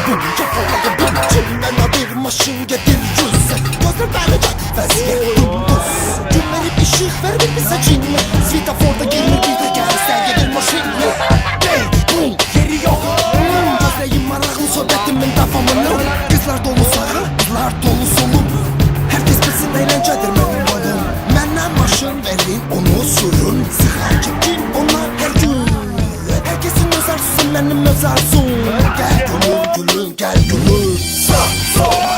Yakaladım içimden bir maşın getir yüz. Gözler verecek vaziyet dümdüz. Cümlenin ışık verir bize cinle. Svitaforda gelir bir de gelse gelir maşinle. Hey boom yeri yok. Gözleyim maraklı sohbetimin davamını. Kızlar dolu sağı, kızlar dolu solum. Herkes bilsin eğlencedir benim adım. Menden maşın verin onu sürün. Sıkar çekin onlar her gün. Herkesin öz arzusu benim öz arzum. Gel gülüm gülüm gel gülüm. Sağ sol.